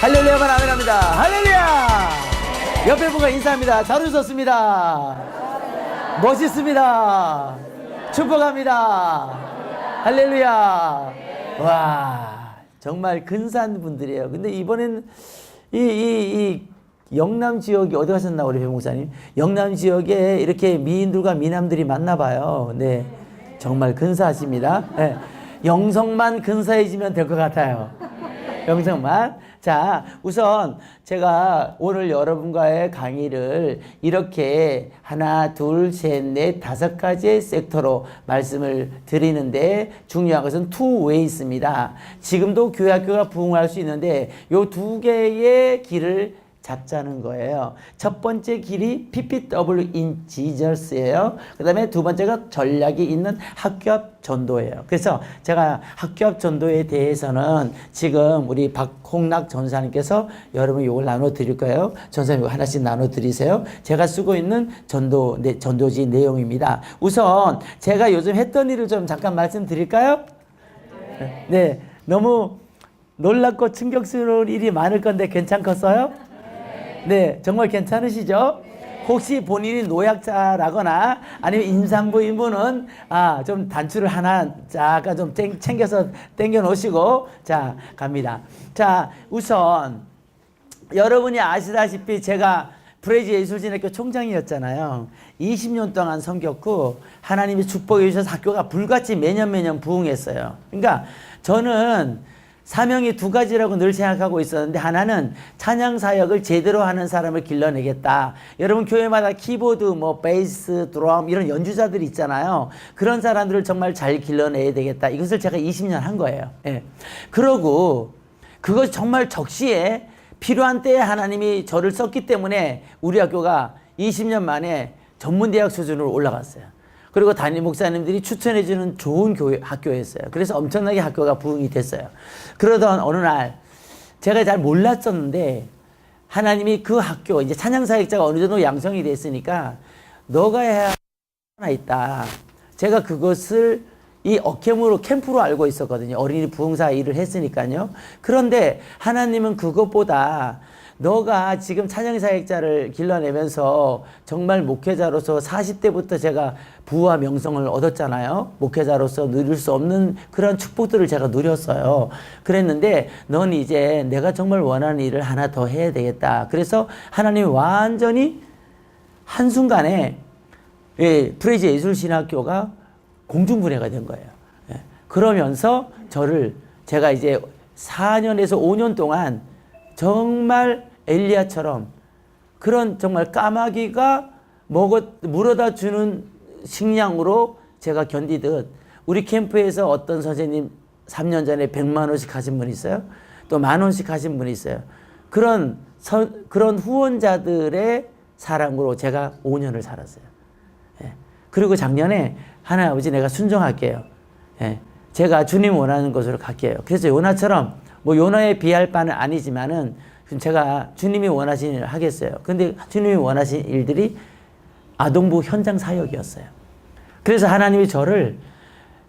할렐루야만 아멘합니다. 할렐루야. 옆에 분과 인사합니다. 잘 오셨습니다. 멋있습니다. 축복합니다. 할렐루야. 와, 정말 근사한 분들이에요. 근데 이번엔 이 영남 지역이 어디 가셨나 우리 배 목사님? 영남 지역에 이렇게 미인들과 미남들이 많나 봐요. 네, 정말 근사하십니다. 네. 영성만 근사해지면 될 것 같아요. 영성만. 자, 우선 제가 오늘 여러분과의 강의를 이렇게 하나, 둘, 셋, 넷, 5가지의 섹터로 말씀을 드리는데 중요한 것은 two way입니다. 지금도 교회 학교가 부흥할 수 있는데 요 2개의 길을 잡자는 거예요. 첫 번째 길이 PPW in Jesus예요. 그 다음에 두 번째가 전략이 있는 학교 앞 전도예요. 그래서 제가 학교 앞 전도에 대해서는 지금 우리 박홍락 전사님께서 여러분 이걸 나눠 드릴 거예요. 전사님 이거 하나씩 나눠 드리세요. 제가 쓰고 있는 전도지 내용입니다. 우선 제가 요즘 했던 일을 좀 잠깐 말씀드릴까요? 네. 너무 놀랍고 충격스러운 일이 많을 건데 괜찮겠어요? 네, 정말 괜찮으시죠? 혹시 본인이 노약자라거나 아니면 임산부인 분은 좀 단추를 하나 잠깐 좀 챙겨서 당겨 놓으시고 자, 갑니다. 자, 우선 여러분이 아시다시피 제가 브레이즈 예술진학교 총장이었잖아요. 20년 동안 섬겼고 하나님이 축복해 주셔서 학교가 불같이 매년 부흥했어요. 그러니까 저는 사명이 2가지라고 늘 생각하고 있었는데 하나는 찬양 사역을 제대로 하는 사람을 길러내겠다. 여러분 교회마다 키보드, 베이스, 드럼 이런 연주자들이 있잖아요. 그런 사람들을 정말 잘 길러내야 되겠다. 이것을 제가 20년 한 거예요. 예. 그러고 그것이 정말 적시에 필요한 때에 하나님이 저를 썼기 때문에 우리 학교가 20년 만에 전문대학 수준으로 올라갔어요. 그리고 담임 목사님들이 추천해주는 좋은 학교였어요. 그래서 엄청나게 학교가 부흥이 됐어요. 그러던 어느 날 제가 잘 몰랐었는데 하나님이 그 학교 이제 찬양사역자가 어느 정도 양성이 됐으니까 너가 해야 할 하나 있다. 제가 그것을 이 어캠으로 캠프로 알고 있었거든요. 어린이 부흥사 일을 했으니까요. 그런데 하나님은 그것보다 너가 지금 찬양사역자를 길러내면서 정말 목회자로서 40대부터 제가 부와 명성을 얻었잖아요. 목회자로서 누릴 수 없는 그런 축복들을 제가 누렸어요. 그랬는데 넌 이제 내가 정말 원하는 일을 하나 더 해야 되겠다. 그래서 하나님이 완전히 한순간에 브레이즈 예술신학교가 공중분해가 된 거예요. 그러면서 제가 이제 4년에서 5년 동안 정말 엘리야처럼 그런 정말 까마귀가 물어다 주는 식량으로 제가 견디듯 우리 캠프에서 어떤 선생님 3년 전에 100만 원씩 하신 분 있어요? 또 10,000원씩 하신 분 있어요. 그런 후원자들의 사랑으로 제가 5년을 살았어요. 그리고 작년에 하나님 아버지 내가 순종할게요. 제가 주님 원하는 곳으로 갈게요. 그래서 요나처럼 요나에 비할 바는 아니지만은 제가 주님이 원하신 일을 하겠어요. 근데 주님이 원하신 일들이 아동부 현장 사역이었어요. 그래서 하나님이 저를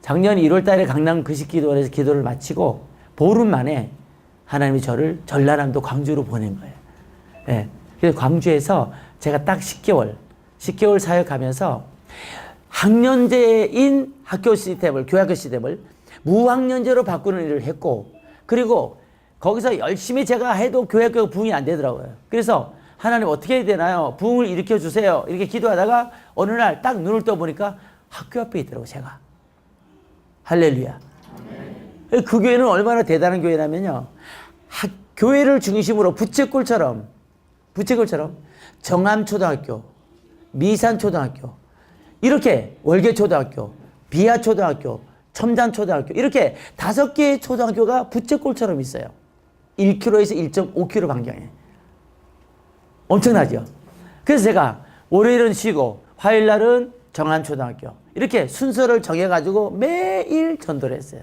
작년 1월 달에 강남 금식기도원에서 기도를 마치고 보름 만에 하나님이 저를 전라남도 광주로 보낸 거예요. 그래서 광주에서 제가 딱 10개월 사역하면서 학년제인 학교 시스템을, 교회학교 시스템을 무학년제로 바꾸는 일을 했고, 그리고 거기서 열심히 제가 해도 교회학교가 부흥이 안 되더라고요. 그래서 하나님 어떻게 해야 되나요? 부흥을 일으켜 주세요. 이렇게 기도하다가 어느 날 딱 눈을 떠보니까 학교 앞에 있더라고요, 제가. 할렐루야. 그 교회는 얼마나 대단한 교회냐면요. 교회를 중심으로 부채꼴처럼 정암초등학교, 미산초등학교, 이렇게 월계초등학교, 비아초등학교, 첨단초등학교 이렇게 5개의 초등학교가 부채꼴처럼 있어요. 1km에서 1.5km 반경에. 엄청나죠? 그래서 제가 월요일은 쉬고 화요일날은 정암초등학교 이렇게 순서를 정해가지고 매일 전도를 했어요.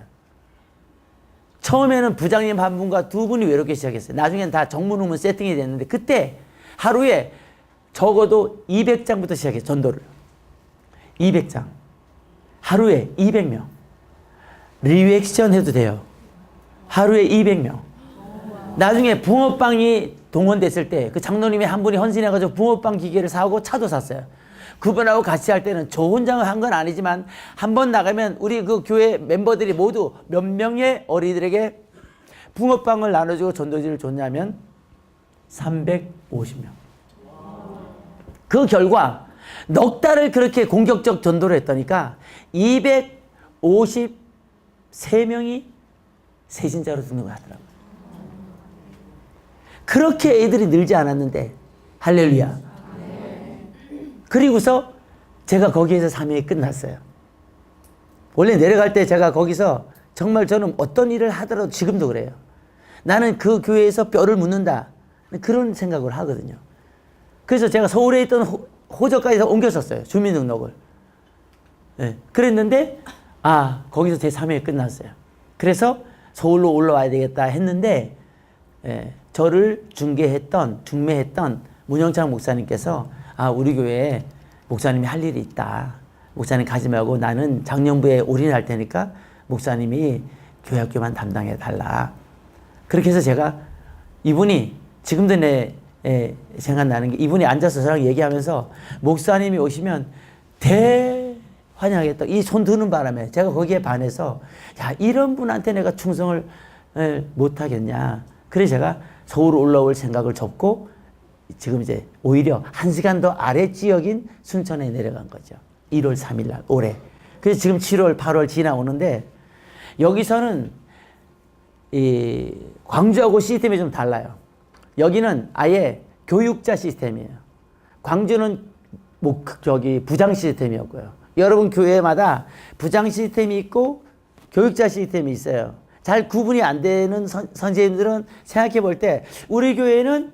처음에는 부장님 한 분과 2분이 외롭게 시작했어요. 나중엔 다 정문후문 세팅이 됐는데 그때 하루에 적어도 200장부터 시작했어요. 전도를. 200장. 하루에 200명. 리액션 해도 돼요. 하루에 200명. 나중에 붕어빵이 동원됐을 때 그 장로님이 한 분이 헌신해가지고 붕어빵 기계를 사고 차도 샀어요. 그분하고 같이 할 때는 저 혼자 한 건 아니지만 한 번 나가면 우리 그 교회 멤버들이 모두 몇 명의 어린이들에게 붕어빵을 나눠주고 전도지를 줬냐면 350명. 그 결과 넉 달을 그렇게 공격적 전도를 했다니까 253명이 세신자로 등록을 하더라고요. 그렇게 애들이 늘지 않았는데 할렐루야. 그리고서 제가 거기에서 사명이 끝났어요. 원래 내려갈 때 제가 거기서 정말 저는 어떤 일을 하더라도 지금도 그래요. 나는 그 교회에서 뼈를 묻는다. 그런 생각을 하거든요. 그래서 제가 서울에 있던 호저까지 옮겼었어요. 주민등록을. 네. 그랬는데 거기서 제 사명이 끝났어요. 그래서 서울로 올라와야 되겠다 했는데 저를 중매했던 문영창 목사님께서 우리 교회에 목사님이 할 일이 있다. 목사님 가지 말고 나는 작년부에 올인할 테니까 목사님이 교회 학교만 담당해 달라. 그렇게 해서 제가 이분이 지금도 생각나는 게 이분이 앉아서 저랑 얘기하면서 목사님이 오시면 대환영하겠다. 이 손 드는 바람에 제가 거기에 반해서 이런 분한테 내가 충성을 못하겠냐. 그래서 제가 서울 올라올 생각을 접고 지금 이제 오히려 1시간 더 아래 지역인 순천에 내려간 거죠. 1월 3일 날 올해. 그래서 지금 7월, 8월 지나오는데 여기서는 이 광주하고 시스템이 좀 달라요. 여기는 아예 교육자 시스템이에요. 광주는 부장 시스템이었고요. 여러분 교회마다 부장 시스템이 있고 교육자 시스템이 있어요. 잘 구분이 안 되는 선생님들은 생각해 볼 때 우리 교회는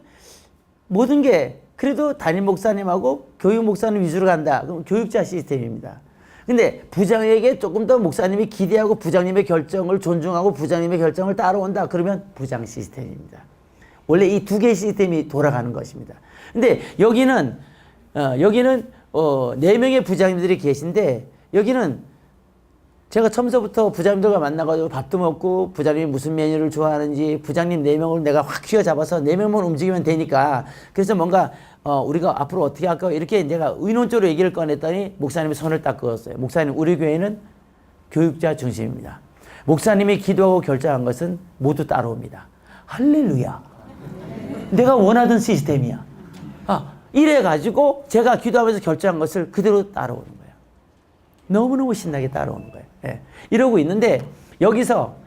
모든 게 그래도 담임 목사님하고 교육 목사님 위주로 간다. 그럼 교육자 시스템입니다. 근데 부장에게 조금 더 목사님이 기대하고 부장님의 결정을 존중하고 부장님의 결정을 따라온다. 그러면 부장 시스템입니다. 원래 이 두 개의 시스템이 돌아가는 것입니다. 근데 여기는 4명의 부장님들이 계신데 여기는 제가 처음서부터 부장님들과 만나가지고 밥도 먹고 부장님이 무슨 메뉴를 좋아하는지 부장님 4명을 내가 확 휘어잡아서 4명만 움직이면 되니까 그래서 뭔가 우리가 앞으로 어떻게 할까 이렇게 내가 의논적으로 얘기를 꺼냈더니 목사님이 손을 딱 그었어요. 목사님 우리 교회는 교육자 중심입니다. 목사님이 기도하고 결정한 것은 모두 따라옵니다. 할렐루야. 내가 원하던 시스템이야. 이래가지고 제가 기도하면서 결정한 것을 그대로 따라오는 거예요. 너무너무 신나게 따라오는 거예요. 예. 이러고 있는데 여기서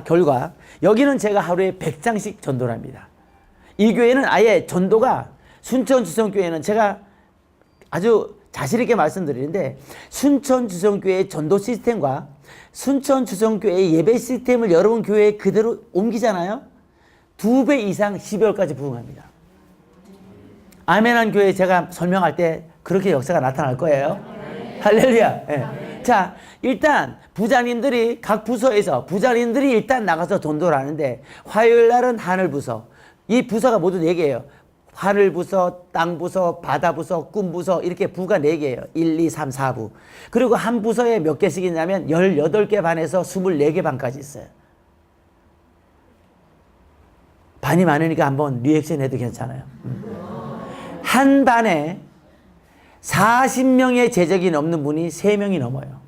결과 여기는 제가 하루에 100장씩 전도를 합니다. 이 교회는 아예 전도가 순천주성교회는 제가 아주 자신 있게 말씀드리는데 순천주성교회의 전도 시스템과 순천주성교회의 예배 시스템을 여러분 교회에 그대로 옮기잖아요. 2배 이상 12월까지 부흥합니다. 아멘한 교회 제가 설명할 때 그렇게 역사가 나타날 거예요. 할렐루야. 네. 자, 일단 부장님들이 각 부서에서 부장님들이 일단 나가서 전도를 하는데 화요일 날은 하늘부서. 이 부서가 모두 4개예요. 하늘부서, 땅부서, 바다부서, 꿈부서 이렇게 부가 4개예요. 1, 2, 3, 4부. 그리고 한 부서에 몇 개씩 있냐면 18개 반에서 24개 반까지 있어요. 반이 많으니까 한번 리액션 해도 괜찮아요. 한 반에 40명의 제적이 넘는 분이 3명이 넘어요.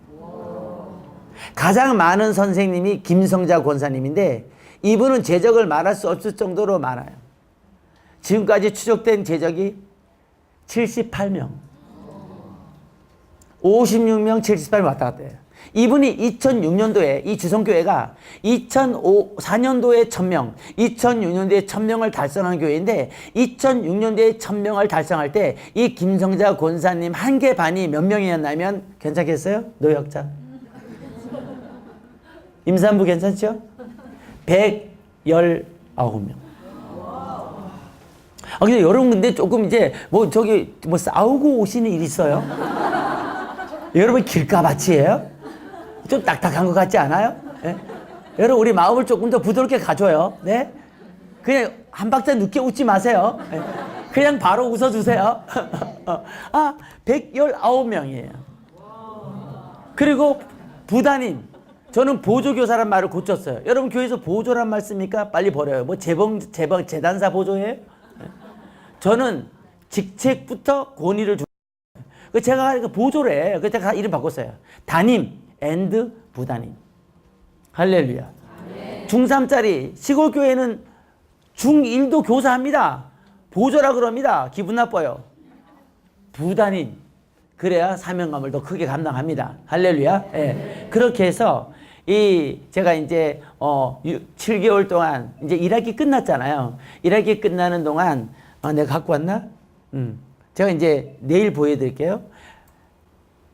가장 많은 선생님이 김성자 권사님인데 이분은 제적을 말할 수 없을 정도로 많아요. 지금까지 추적된 제적이 78명. 56명, 78명 왔다 갔다 해요. 이분이 2006년도에 이 주성교회가 2004년도에 1000명, 2006년도에 1000명을 달성한 교회인데 2006년도에 1000명을 달성할 때 이 김성자 권사님 한 개 반이 몇 명이었냐면 괜찮겠어요? 노역자. 임산부 괜찮죠? 119명. 근데 여러분 근데 조금 이제 싸우고 오시는 일 있어요? 여러분 길가밭이에요? 좀 딱딱한 것 같지 않아요? 네? 여러분 우리 마음을 조금 더 부드럽게 가져요. 네? 그냥 한 박자 늦게 웃지 마세요. 네? 그냥 바로 웃어주세요. 119명이에요. 그리고 부단임 저는 보조교사란 말을 고쳤어요. 여러분 교회에서 보조란 말 씁니까? 빨리 버려요. 뭐 재단사 보조예요? 저는 직책부터 권위를 주. 제가 보조래. 그래서 제가 이름 바꿨어요. 담임 앤드 부담임. 할렐루야. 중3짜리 시골 교회는 중1도 교사합니다. 보조라 그럽니다. 기분 나빠요. 부담임. 그래야 사명감을 더 크게 감당합니다. 할렐루야. 예. 그렇게 해서 제가 이제 7개월 동안 이제 1학기 끝났잖아요. 1학기 끝나는 동안 내가 갖고 왔나? 제가 이제 내일 보여드릴게요.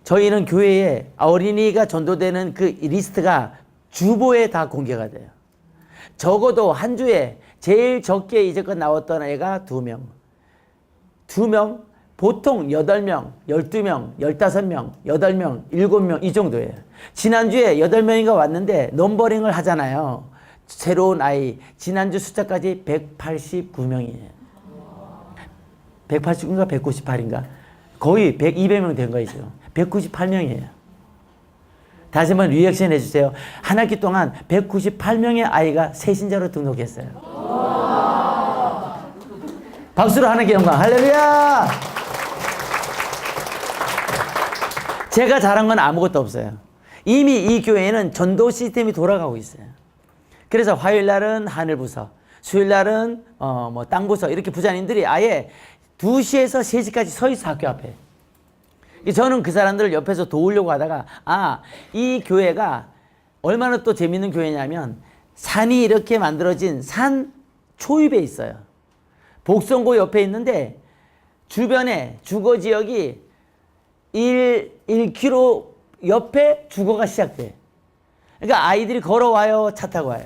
저희는 교회에 어린이가 전도되는 그 리스트가 주보에 다 공개가 돼요. 적어도 한 주에 제일 적게 이제껏 나왔던 애가 2명. 2명, 보통 8명, 12명, 15명, 8명, 7명 이 정도예요. 지난주에 8명인가 왔는데 넘버링을 하잖아요. 새로운 아이. 지난주 숫자까지 189명이에요. 180인가 198인가? 거의 200명 된 거죠. 198명이에요. 다시 한번 리액션 해주세요. 한 학기 동안 198명의 아이가 새신자로 등록했어요. 박수로 하나님께 영광. 할렐루야! 제가 잘한 건 아무것도 없어요. 이미 이 교회에는 전도 시스템이 돌아가고 있어요. 그래서 화요일 날은 하늘부서, 수요일 날은 뭐 땅부서 이렇게 부자님들이 아예 2시에서 3시까지 서 있어 학교 앞에. 저는 그 사람들을 옆에서 도우려고 하다가 이 교회가 얼마나 또 재밌는 교회냐면 산이 이렇게 만들어진 산 초입에 있어요. 복성고 옆에 있는데 주변에 주거 지역이 1km 옆에 주거가 시작돼. 그러니까 아이들이 걸어와요, 차 타고 와요.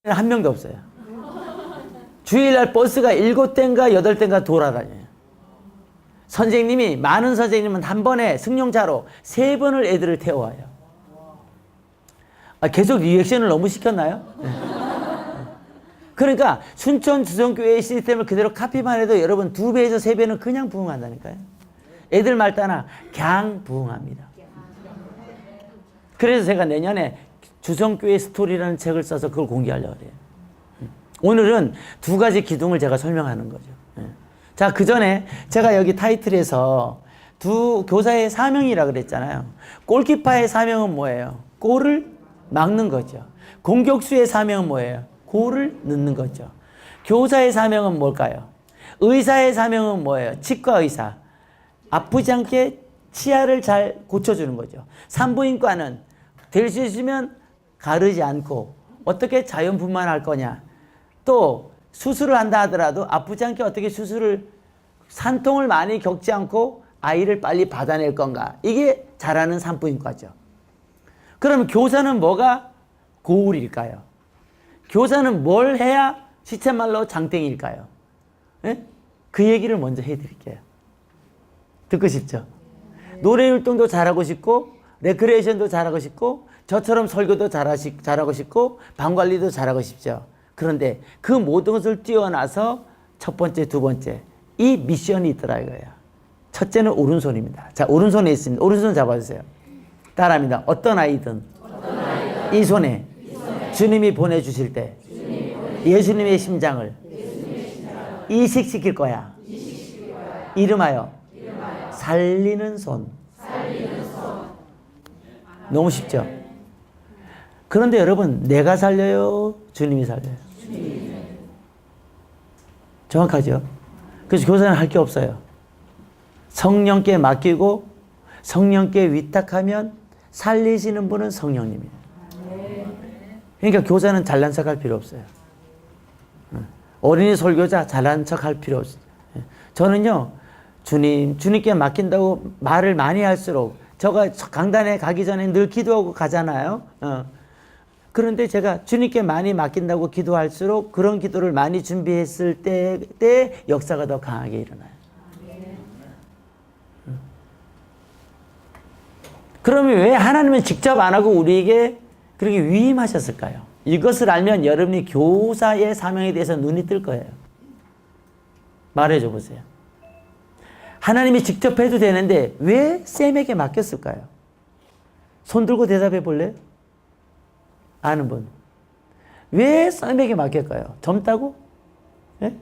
한 명도 없어요. 주일날 버스가 7대인가 8대인가 돌아다녀요. 선생님이, 많은 선생님은 한 번에 승용차로 3번을 애들을 태워와요. 계속 리액션을 너무 시켰나요? 그러니까 순천 주성교회의 시스템을 그대로 카피만 해도 여러분 2배에서 3배는 그냥 부흥한다니까요. 애들 말 따나 그냥 부흥합니다. 그래서 제가 내년에 주성교회 스토리라는 책을 써서 그걸 공개하려고 해요. 오늘은 2가지 기둥을 제가 설명하는 거죠. 자, 그 전에 제가 여기 타이틀에서 교사의 사명이라 그랬잖아요. 골키퍼의 사명은 뭐예요? 골을 막는 거죠. 공격수의 사명은 뭐예요? 골을 넣는 거죠. 교사의 사명은 뭘까요? 의사의 사명은 뭐예요? 치과 의사. 아프지 않게 치아를 잘 고쳐주는 거죠. 산부인과는 될 수 있으면 가르지 않고 어떻게 자연분만할 거냐. 또 수술을 한다 하더라도 아프지 않게 어떻게 산통을 많이 겪지 않고 아이를 빨리 받아낼 건가. 이게 잘하는 산부인과죠. 그럼 교사는 뭐가 고울일까요? 교사는 뭘 해야 시체말로 장땡일까요? 네? 그 얘기를 먼저 해드릴게요. 듣고 싶죠? 노래 율동도 잘하고 싶고 레크레이션도 잘하고 싶고 저처럼 설교도 잘하고 싶고 방관리도 잘하고 싶죠. 그런데 그 모든 것을 뛰어나서 첫 번째, 두 번째 이 미션이 있더라 이거예요. 첫째는 오른손입니다. 자, 오른손에 있습니다. 오른손 잡아주세요. 따라합니다. 어떤 아이든 이 손에 주님이 보내주실 때 예수님의 심장을 이식시킬 거야. 이름하여 살리는 손. 너무 쉽죠? 그런데 여러분, 내가 살려요? 주님이 살려요? 정확하죠? 그래서 교사는 할 게 없어요. 성령께 맡기고 성령께 위탁하면 살리시는 분은 성령님이에요. 그러니까 교사는 잘난 척 할 필요 없어요. 어린이 설교자 잘난 척 할 필요 없어요. 저는요, 주님께 맡긴다고 말을 많이 할수록, 제가 강단에 가기 전에 늘 기도하고 가잖아요. 그런데 제가 주님께 많이 맡긴다고 기도할수록 그런 기도를 많이 준비했을 때 역사가 더 강하게 일어나요. 그러면 왜 하나님은 직접 안 하고 우리에게 그렇게 위임하셨을까요? 이것을 알면 여러분이 교사의 사명에 대해서 눈이 뜰 거예요. 말해줘 보세요. 하나님이 직접 해도 되는데 왜 쌤에게 맡겼을까요? 손 들고 대답해 볼래요? 아는 분. 왜 쌤에게 맡겼을까요? 젊다고? 예?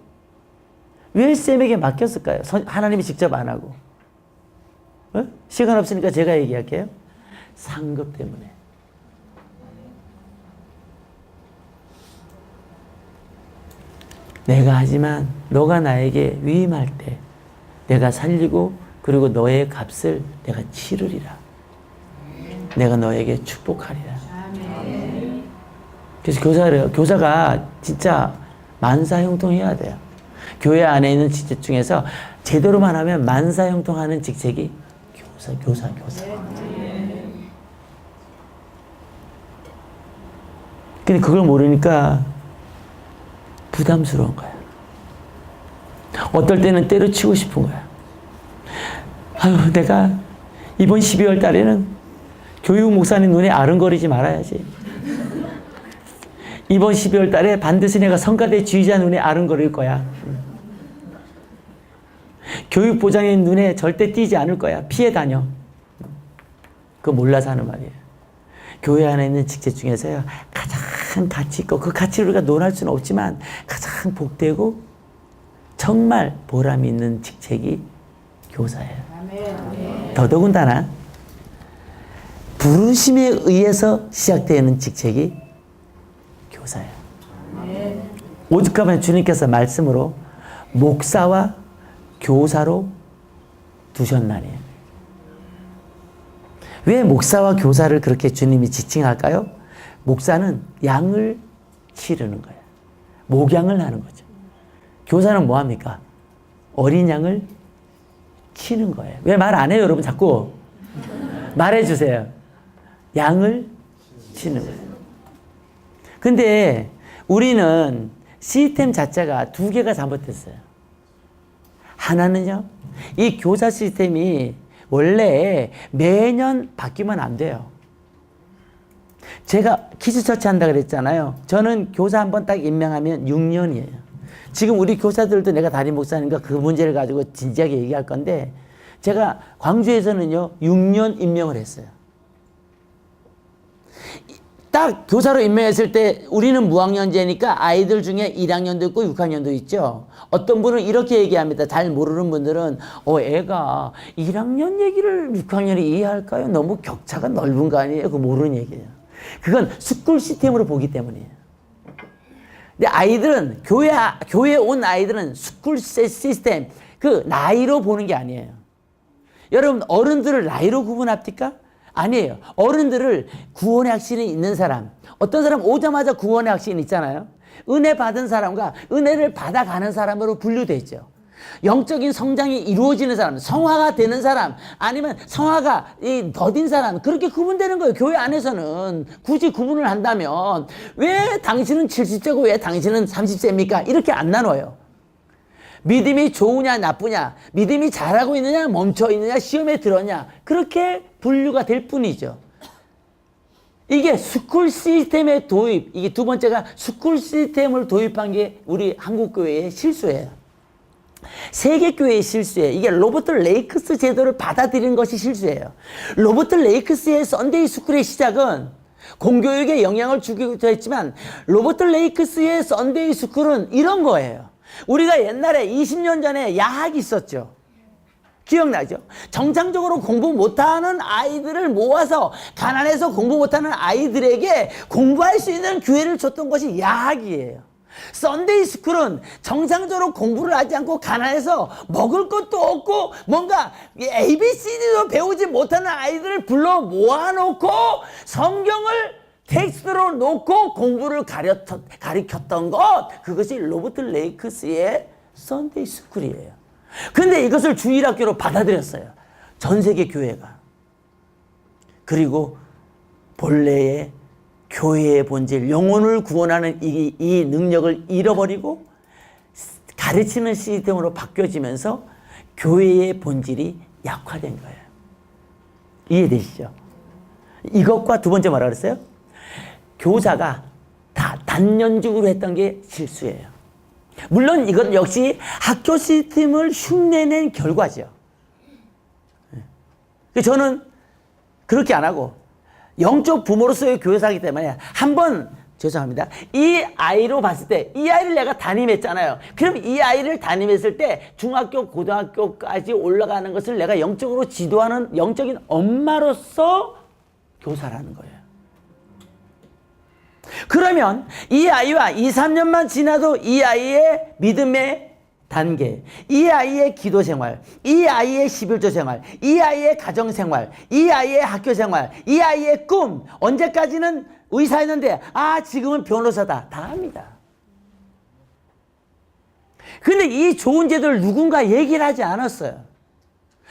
왜 쌤에게 맡겼을까요? 하나님이 직접 안 하고. 예? 시간 없으니까 제가 얘기할게요. 상급 때문에. 내가 하지만 너가 나에게 위임할 때 내가 살리고 그리고 너의 값을 내가 치르리라. 내가 너에게 축복하리라. 그래서 교사가 진짜 만사형통해야 돼요. 교회 안에 있는 직책 중에서 제대로만 하면 만사형통하는 직책이 교사. 근데 그걸 모르니까 부담스러운 거야. 어떨 때는 때려치고 싶은 거야. 아유, 내가 이번 12월 달에는 교육 목사님 눈에 아른거리지 말아야지. 이번 12월 달에 반드시 내가 성가대 지휘자 눈에 아른거릴 거야. 교육부장님 눈에 절대 띄지 않을 거야. 피해 다녀. 그거 몰라서 하는 말이에요. 교회 안에 있는 직책 중에서요, 가장 가치 있고, 그 가치를 우리가 논할 수는 없지만, 가장 복되고, 정말 보람 있는 직책이 교사예요. 더더군다나, 부르심에 의해서 시작되는 직책이 교사예요. 오죽하면 주님께서 말씀으로 목사와 교사로 두셨나니. 왜 목사와 교사를 그렇게 주님이 지칭할까요? 목사는 양을 치르는 거예요. 목양을 하는 거죠. 교사는 뭐 합니까? 어린 양을 치는 거예요. 왜 말 안 해요, 여러분? 자꾸 말해주세요. 양을 치는 거예요. 근데 우리는 시스템 자체가 두 개가 잘못됐어요. 하나는요, 이 교사 시스템이 원래 매년 바뀌면 안 돼요. 제가 키즈처치 한다 그랬잖아요. 저는 교사 한번 딱 임명하면 6년이에요. 지금 우리 교사들도 내가 담임 목사님과 그 문제를 가지고 진지하게 얘기할 건데, 제가 광주에서는요 6년 임명을 했어요. 딱 교사로 임명했을 때 우리는 무학년제니까 아이들 중에 1학년도 있고 6학년도 있죠. 어떤 분은 이렇게 얘기합니다. 잘 모르는 분들은 애가 1학년 얘기를 6학년이 이해할까요? 너무 격차가 넓은 거 아니에요? 그거 모르는 얘기예요. 그건 스쿨 시스템으로 보기 때문이에요. 근데 아이들은 교회에 온 아이들은 스쿨 시스템 그 나이로 보는 게 아니에요. 여러분 어른들을 나이로 구분합니까? 아니에요. 어른들을 구원의 확신이 있는 사람, 어떤 사람 오자마자 구원의 확신이 있잖아요. 은혜 받은 사람과 은혜를 받아가는 사람으로 분류되죠. 영적인 성장이 이루어지는 사람, 성화가 되는 사람, 아니면 성화가 더딘 사람, 그렇게 구분되는 거예요. 교회 안에서는 굳이 구분을 한다면 왜 당신은 70세고 왜 당신은 30세입니까? 이렇게 안 나눠요. 믿음이 좋으냐 나쁘냐, 믿음이 잘하고 있느냐 멈춰 있느냐, 시험에 들었냐, 그렇게 분류가 될 뿐이죠. 이게 스쿨 시스템의 도입, 이게 두 번째가 스쿨 시스템을 도입한 게 우리 한국교회의 실수예요. 세계교회의 실수예요. 이게 로버트 레이크스 제도를 받아들이는 것이 실수예요. 로버트 레이크스의 썬데이 스쿨의 시작은 공교육에 영향을 주기도 했지만, 로버트 레이크스의 썬데이 스쿨은 이런 거예요. 우리가 옛날에 20년 전에 야학이 있었죠. 기억나죠? 정상적으로 공부 못하는 아이들을 모아서 가난해서 공부 못하는 아이들에게 공부할 수 있는 기회를 줬던 것이 야학이에요. 썬데이 스쿨은 정상적으로 공부를 하지 않고 가난해서 먹을 것도 없고 뭔가 ABCD도 배우지 못하는 아이들을 불러 모아놓고 성경을 텍스트로 놓고 공부를 가르쳤던 것, 그것이 로버트 레이크스의 썬데이 스쿨이에요. 근데 이것을 주일학교로 받아들였어요. 전 세계 교회가. 그리고 본래의 교회의 본질, 영혼을 구원하는 이 능력을 잃어버리고 가르치는 시스템으로 바뀌어지면서 교회의 본질이 약화된 거예요. 이해되시죠? 이것과 두 번째 뭐라 그랬어요? 교사가 다 단연직으로 했던 게 실수예요. 물론 이것 역시 학교 시스템을 흉내낸 결과죠. 저는 그렇게 안 하고 영적 부모로서의 교사이기 때문에 한번 죄송합니다. 이 아이로 봤을 때 이 아이를 내가 담임했잖아요. 그럼 이 아이를 담임했을 때 중학교, 고등학교까지 올라가는 것을 내가 영적으로 지도하는 영적인 엄마로서 교사라는 거예요. 그러면 이 아이와 2, 3년만 지나도 이 아이의 믿음의 단계, 이 아이의 기도 생활, 이 아이의 11조 생활, 이 아이의 가정 생활, 이 아이의 학교 생활, 이 아이의 꿈, 언제까지는 의사였는데 지금은 변호사다. 다 합니다. 근데 이 좋은 제도를 누군가 얘기를 하지 않았어요.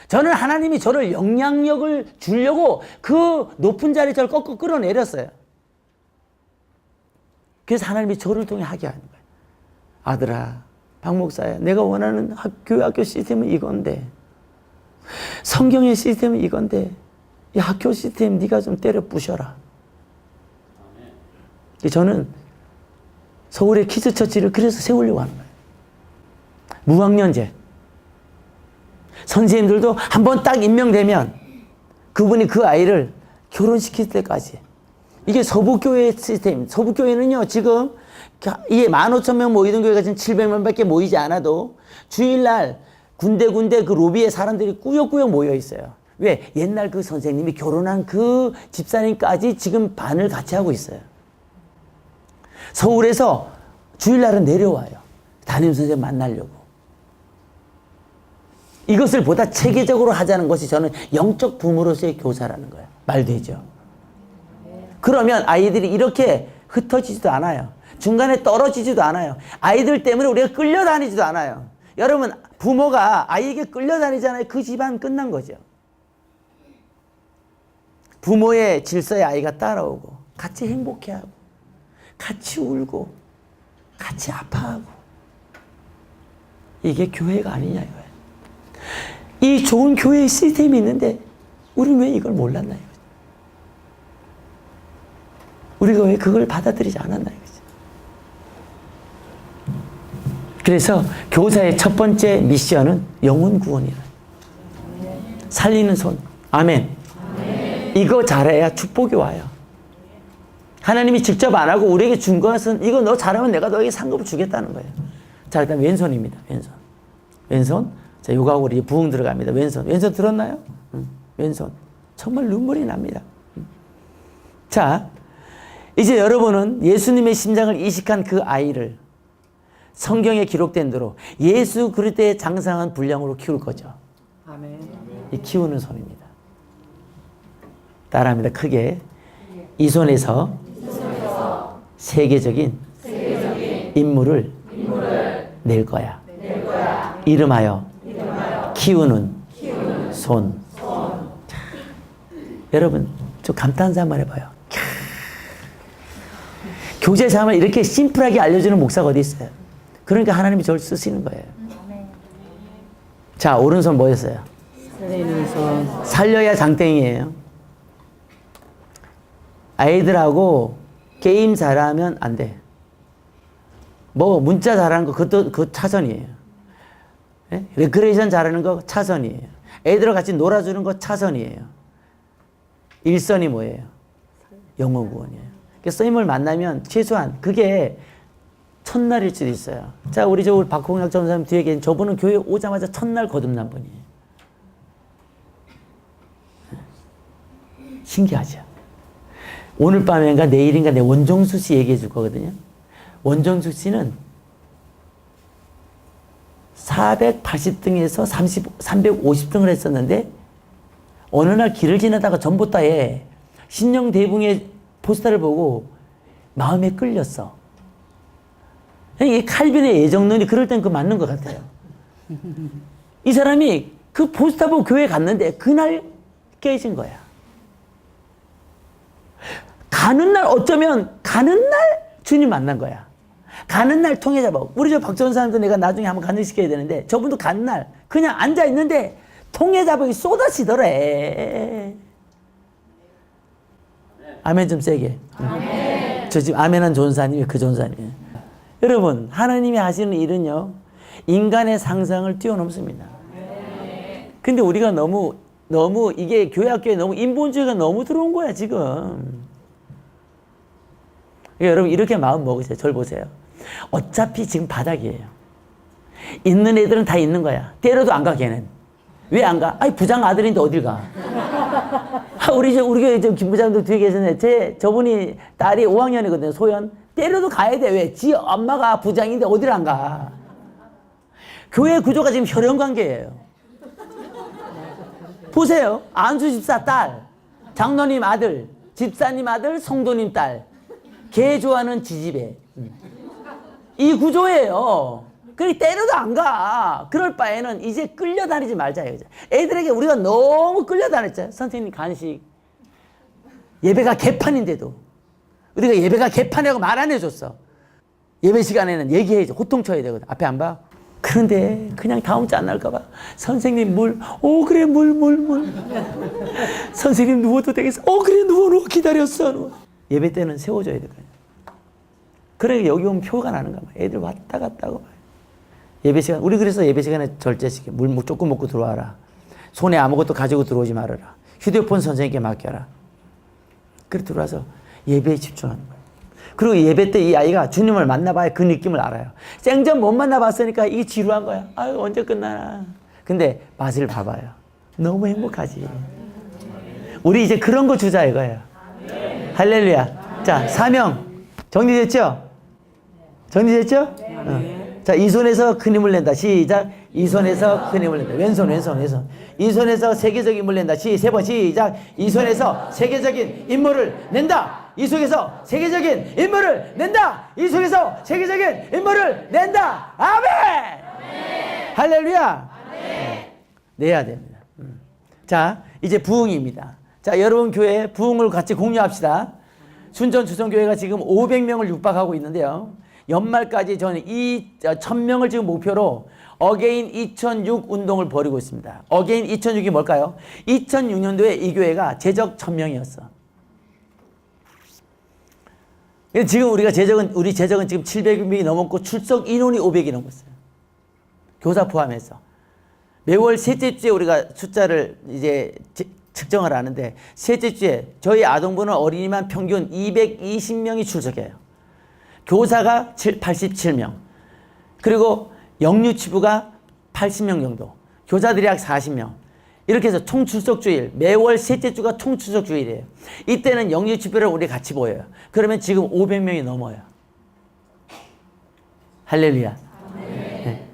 저는 하나님이 저를 영향력을 주려고 그 높은 자리에 저를 꺾어 끌어내렸어요. 그래서 하나님이 저를 통해 하게 하는 거예요. 아들아, 박 목사야, 내가 원하는 학교 시스템은 이건데, 성경의 시스템은 이건데, 이 학교 시스템 네가 좀 때려 부셔라. 저는 서울의 키즈처치를 그래서 세우려고 하는 거예요. 무학년제. 선생님들도 한번 딱 임명되면 그분이 그 아이를 결혼시킬 때까지. 이게 서부교회 시스템. 서부교회는요, 지금 이게 15,000명 모이던 교회가 지금 700명밖에 모이지 않아도 주일날 군데 그 로비에 사람들이 꾸역꾸역 모여 있어요. 왜? 옛날 그 선생님이 결혼한 그 집사님까지 지금 반을 같이 하고 있어요. 서울에서 주일날은 내려와요. 담임선생님 만나려고. 이것을 보다 체계적으로 하자는 것이 저는 영적 부모로서의 교사라는 거예요. 말 되죠? 그러면 아이들이 이렇게 흩어지지도 않아요. 중간에 떨어지지도 않아요. 아이들 때문에 우리가 끌려다니지도 않아요. 여러분, 부모가 아이에게 끌려다니잖아요. 그 집안 끝난 거죠. 부모의 질서에 아이가 따라오고 같이 행복해하고 같이 울고 같이 아파하고, 이게 교회가 아니냐 이거예요. 이 좋은 교회의 시스템이 있는데 우리는 왜 이걸 몰랐나 이거죠. 우리가 왜 그걸 받아들이지 않았나 이거죠. 그래서 교사의 첫 번째 미션은 영혼 구원이라. 살리는 손. 아멘. 이거 잘해야 축복이 와요. 하나님이 직접 안 하고 우리에게 준 것은 이거 너 잘하면 내가 너에게 상급을 주겠다는 거예요. 자, 일단 왼손입니다. 왼손. 왼손. 자, 요거하고 우리 부흥 들어갑니다. 왼손. 왼손 들었나요? 왼손. 정말 눈물이 납니다. 자, 이제 여러분은 예수님의 심장을 이식한 그 아이를 성경에 기록된 대로 예수 그리스도의 장성한 분량으로 키울 거죠. 아멘. 이 키우는 손입니다. 따라합니다. 크게. 이 손에서 세계적인 인물을 낼 거야. 이름하여 키우는 손. 자, 여러분, 좀 감탄사 한번 해봐요. 교제사만 이렇게 심플하게 알려주는 목사가 어디 있어요? 그러니까 하나님이 저를 쓰시는 거예요. 자, 오른손 뭐였어요? 살리는 손. 살려야 장땡이에요. 아이들하고 게임 잘하면 안 돼. 뭐 문자 잘하는 거 그것도 그 차선이에요. 예? 레크레이션 잘하는 거 차선이에요. 애들하고 같이 놀아주는 거 차선이에요. 일선이 뭐예요? 영혼 구원이에요. 그래서 스님을 만나면 최소한 그게 첫날일 수도 있어요. 자, 우리 박홍혁 전사님 뒤에 계신 저분은 교회 오자마자 첫날 거듭난 분이에요. 신기하죠? 오늘 밤인가 내일인가 내 원정수 씨 얘기해 줄 거거든요. 원정수 씨는 480등에서 350등을 했었는데 어느 날 길을 지나다가 전봇다에 신영대붕의 포스터를 보고 마음에 끌렸어. 이 칼빈의 애정론이 그럴 땐 그 맞는 것 같아요. 이 사람이 그 포스터 보고 교회 갔는데 그날 깨진 거야. 가는 날 어쩌면 가는 날 주님 만난 거야. 가는 날 통해 잡아. 우리 저 박전사님도 내가 나중에 한번 간증시켜야 되는데 저분도 가는 날 그냥 앉아 있는데 통해 잡이 쏟아지더래. 아멘 좀 세게. 아멘. 저 지금 아멘한 전사님이 그 전사님이에요. 여러분, 하나님이 하시는 일은요 인간의 상상을 뛰어넘습니다. 근데 우리가 너무 너무 이게 교회 학교에 너무 인본주의가 너무 들어온 거야 지금. 그러니까 여러분 이렇게 마음 먹으세요. 저를 보세요. 어차피 지금 바닥이에요. 있는 애들은 다 있는 거야. 때려도 안 가 걔는. 왜 안 가? 아니 부장 아들인데 어딜 가? 우리 교회 김 부장도 뒤에 계셨는데 저분이 딸이 5학년이거든요. 소연. 때려도 가야 돼. 왜? 지 엄마가 부장인데 어딜 안 가? 교회 구조가 지금 혈연 관계예요. 보세요. 안수 집사 딸, 장로님 아들, 집사님 아들, 성도님 딸. 개 좋아하는 지지배. 이 구조예요. 그래 때려도 안 가. 그럴 바에는 이제 끌려다니지 말자. 애들에게 우리가 너무 끌려다녔죠. 선생님 간식. 예배가 개판인데도 우리가 예배가 개판이라고 말 안 해줬어. 예배 시간에는 얘기해야지. 호통쳐야 되거든. 앞에 안 봐? 그런데 그냥 다음 주 안 날까 봐. 선생님 물. 그래 물. 선생님 누워도 되겠어. 그래 누워 기다렸어. 누워. 예배 때는 세워줘야 되거든. 그래 여기 오면 표가 나는가 봐. 애들 왔다 갔다 하고. 예배 시간, 우리 그래서 예배 시간에 절제시켜. 물 조금 먹고 들어와라. 손에 아무것도 가지고 들어오지 말아라. 휴대폰 선생님께 맡겨라. 그래 들어와서 예배에 집중하는 거예요. 그리고 예배 때 이 아이가 주님을 만나봐야 그 느낌을 알아요. 생전 못 만나봤으니까 이게 지루한 거야. 아유 언제 끝나나. 근데 맛을 봐봐요. 너무 행복하지. 우리 이제 그런 거 주자 이거예요. 할렐루야. 자, 사명 정리됐죠? 정리됐죠? 자, 이 손에서 큰 힘을 낸다. 시작. 이 손에서 큰 힘을 낸다. 왼손. 이 손에서 세계적인 힘을 낸다. 세 번 시작. 이 손에서 세계적인 임무를 낸다. 이 속에서 세계적인 임무를 낸다. 이 속에서 세계적인 임무를 낸다. 아멘! 할렐루야! 내야 됩니다. 자, 이제 부흥입니다. 자, 여러분 교회 부흥을 같이 공유합시다. 순천 주성교회가 지금 500명을 육박하고 있는데요. 연말까지 저는 1000명을 지금 목표로 어게인 2006 운동을 벌이고 있습니다. 어게인 2006이 뭘까요? 2006년도에 이 교회가 제적 1000명이었어. 지금 우리 제적은 지금 700명이 넘었고 출석 인원이 500이 넘었어요. 교사 포함해서. 매월 셋째 주에 우리가 숫자를 이제 측정을 하는데 셋째 주에 저희 아동부는 어린이만 평균 220명이 출석해요. 교사가 87명. 그리고 영유치부가 80명 정도. 교사들이 약 40명. 이렇게 해서 총출석주일, 매월 셋째 주가 총출석주일이에요. 이때는 영유치부를 우리 같이 보여요. 그러면 지금 500명이 넘어요. 할렐루야. 네.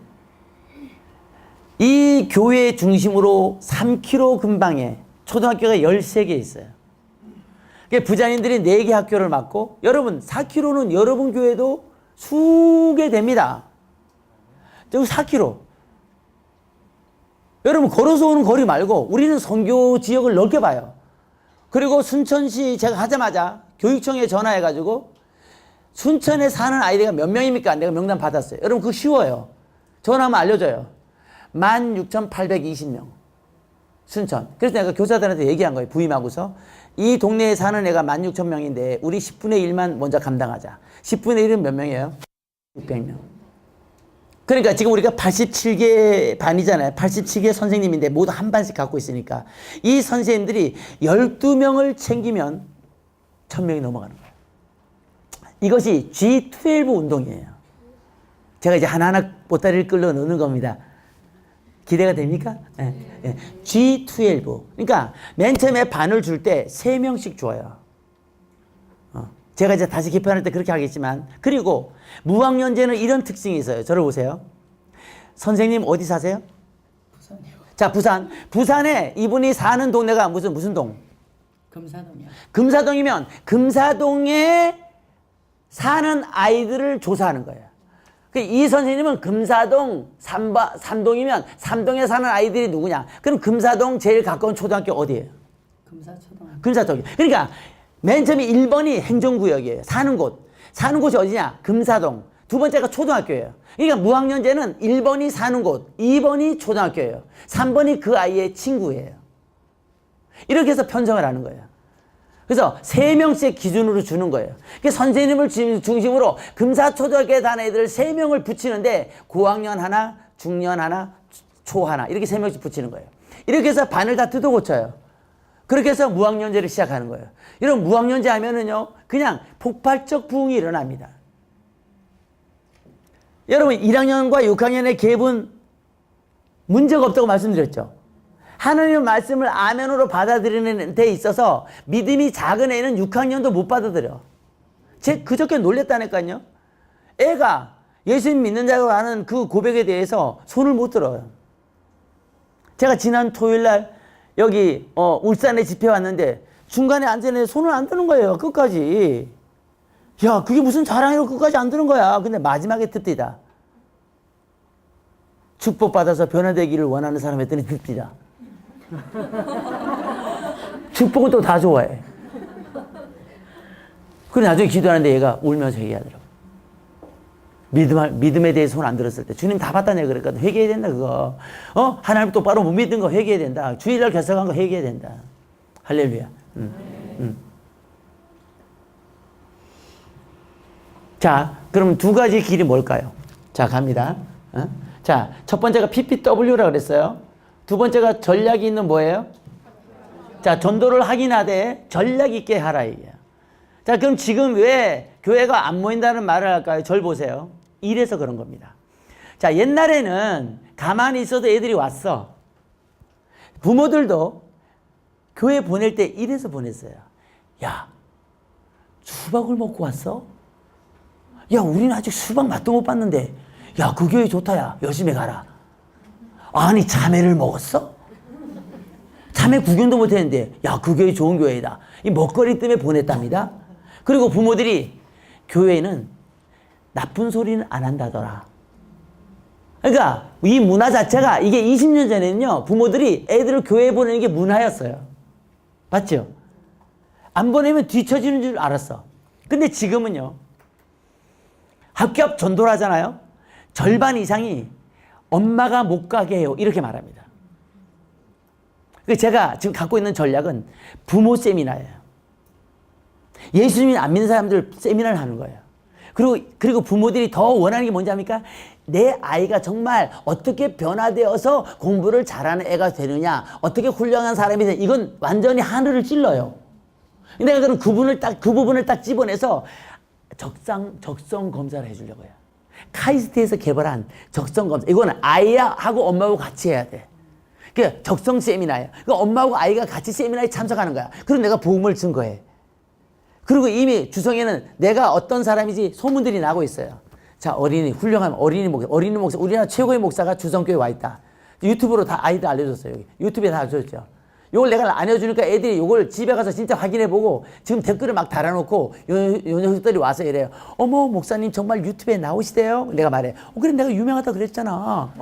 이 교회 중심으로 3km 근방에 초등학교가 13개 있어요. 부자님들이 4개 학교를 맡고 여러분 4km는 여러분 교회도 수개 됩니다. 저기 4km. 여러분 걸어서 오는 거리 말고 우리는 선교 지역을 넓게 봐요. 그리고 순천시 제가 하자마자 교육청에 전화해가지고 순천에 사는 아이들이 몇 명입니까? 내가 명단 받았어요. 여러분 그거 쉬워요. 전화하면 알려줘요. 16,820명. 순천. 그래서 내가 교사들한테 얘기한 거예요. 부임하고서. 이 동네에 사는 애가 16,000명인데 우리 10분의 1만 먼저 감당하자. 10분의 1은 몇 명이에요? 600명. 그러니까 지금 우리가 87개 반이잖아요. 87개 선생님인데 모두 한 반씩 갖고 있으니까 이 선생님들이 12명을 챙기면 1000명이 넘어가는 거예요. 이것이 G12 운동이에요. 제가 이제 하나하나 보따리를 끌어 넣는 겁니다. 기대가 됩니까? 네. 네. G12. 그러니까 맨 처음에 반을 줄 때 3명씩 줘요. 제가 이제 다시 개편할 때 그렇게 하겠지만, 그리고 무학년제는 이런 특징이 있어요. 저를 보세요. 선생님 어디 사세요? 부산이요. 자, 부산. 부산에 이분이 사는 동네가 무슨 동? 금사동이요. 금사동이면 금사동에 사는 아이들을 조사하는 거예요. 이 선생님은 금사동 3동이면 3동에 사는 아이들이 누구냐? 그럼 금사동 제일 가까운 초등학교 어디예요? 금사초등학교. 금사동. 그러니까 맨 처음에 1번이 행정구역이에요. 사는 곳. 사는 곳이 어디냐? 금사동. 두 번째가 초등학교예요. 그러니까 무학년제는 1번이 사는 곳, 2번이 초등학교예요. 3번이 그 아이의 친구예요. 이렇게 해서 편성을 하는 거예요. 그래서 3명씩 기준으로 주는 거예요. 그러니까 선생님을 중심으로 금사초등학교에 다니는 애들을 3명을 붙이는데 고학년 하나, 중년 하나, 초 하나 이렇게 3명씩 붙이는 거예요. 이렇게 해서 반을 다 뜯어 고쳐요. 그렇게 해서 무학년제를 시작하는 거예요. 이런 무학년제 하면은요, 그냥 폭발적 부흥이 일어납니다. 여러분, 1학년과 6학년의 갭은 문제가 없다고 말씀드렸죠. 하나님의 말씀을 아멘으로 받아들이는 데 있어서 믿음이 작은 애는 6학년도 못 받아들여. 제 그저께 놀랬다니까요. 애가 예수님 믿는 자라고 하는 그 고백에 대해서 손을 못 들어요. 제가 지난 토요일 날 여기 울산에 집회 왔는데 중간에 앉아있는데 손을 안 드는 거예요. 끝까지. 야, 그게 무슨 자랑이라고 끝까지 안 드는 거야. 근데 마지막에 듭디다. 축복받아서 변화되기를 원하는 사람 했더니 듭디다. 축복은 또 다 좋아해. 그래 나중에 기도하는데 얘가 울면서 얘기하더라고. 믿음에 대해서 손 안 들었을 때 주님 다 받다네 그랬거든. 회개해야 된다 그거. 하나님 똑바로 못 믿은 거 회개해야 된다. 주일날 결석한 거 회개해야 된다. 할렐루야. 자, 그럼 두 가지 길이 뭘까요? 자, 갑니다. 자, 첫 번째가 PPW라고 그랬어요. 두 번째가 전략이 있는 뭐예요? 자, 전도를 하긴 하되 전략 있게 하라 이게요. 자, 그럼 지금 왜 교회가 안 모인다는 말을 할까요? 절 보세요. 이래서 그런 겁니다. 자, 옛날에는 가만히 있어도 애들이 왔어. 부모들도 교회 보낼 때 이래서 보냈어요. 야, 수박을 먹고 왔어? 야, 우리는 아직 수박 맛도 못 봤는데, 야, 그 교회 좋다, 야. 열심히 가라. 아니, 참외를 먹었어? 참외 구경도 못 했는데, 야, 그 교회 좋은 교회다. 이 먹거리 때문에 보냈답니다. 그리고 부모들이 교회는 나쁜 소리는 안 한다더라. 그러니까 이 문화 자체가 이게 20년 전에는요, 부모들이 애들을 교회에 보내는 게 문화였어요. 맞죠? 안 보내면 뒤처지는 줄 알았어. 근데 지금은요, 학교 앞 전도를 하잖아요. 절반 이상이 엄마가 못 가게 해요. 이렇게 말합니다. 제가 지금 갖고 있는 전략은 부모 세미나예요. 예수님이 안 믿는 사람들 세미나를 하는 거예요. 그리고 부모들이 더 원하는 게 뭔지 압니까? 내 아이가 정말 어떻게 변화되어서 공부를 잘하는 애가 되느냐, 어떻게 훌륭한 사람이 되느냐, 이건 완전히 하늘을 찔러요. 내가 그럼 그 부분을 딱 집어내서 적성 검사를 해주려고 해요. 카이스트에서 개발한 적성 검사. 이거는 아이하고 엄마하고 같이 해야 돼. 그게 적성 세미나예요. 그러니까 엄마하고 아이가 같이 세미나에 참석하는 거야. 그럼 내가 복음을 증거해. 그리고 이미 주성에는 내가 어떤 사람인지 소문들이 나고 있어요. 자, 훌륭한 어린이 목사, 우리나라 최고의 목사가 주성교회에 와 있다. 유튜브로 다 아이들 알려줬어요. 여기. 유튜브에 다 알려줬죠. 요걸 내가 안 해주니까 애들이 요걸 집에 가서 진짜 확인해보고 지금 댓글을 막 달아놓고 요 녀석들이 와서 이래요. 어머, 목사님 정말 유튜브에 나오시대요? 내가 말해. 그래, 내가 유명하다 그랬잖아.